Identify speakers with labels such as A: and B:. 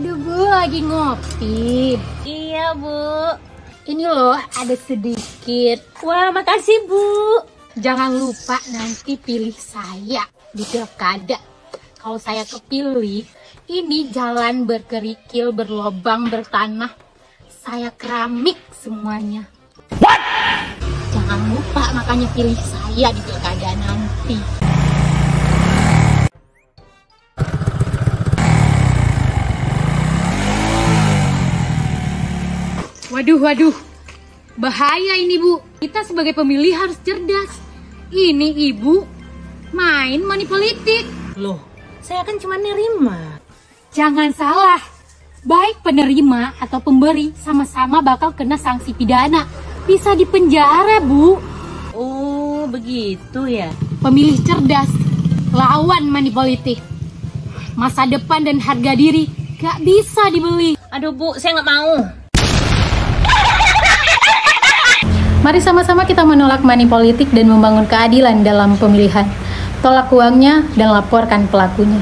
A: Aduh Bu, lagi ngopi.
B: Iya Bu.
A: Ini loh ada sedikit.
B: Wah, makasih Bu.
A: Jangan lupa nanti pilih saya di pilkada. Kalau saya kepilih, ini jalan berkerikil, berlobang, bertanah. Saya keramik semuanya.
B: What?
A: Jangan lupa makanya pilih saya di pilkada nanti. Waduh, bahaya ini Bu. Kita sebagai pemilih harus cerdas. Ini Ibu main money politik.
B: Loh, saya kan cuma nerima.
A: Jangan salah, baik penerima atau pemberi sama-sama bakal kena sanksi pidana. Bisa dipenjara Bu.
B: Oh, begitu ya.
A: Pemilih cerdas, lawan money politik. Masa depan dan harga diri gak bisa dibeli.
B: Aduh Bu, saya nggak mau.
A: Mari sama-sama kita menolak money politik dan membangun keadilan dalam pemilihan. Tolak uangnya dan laporkan pelakunya.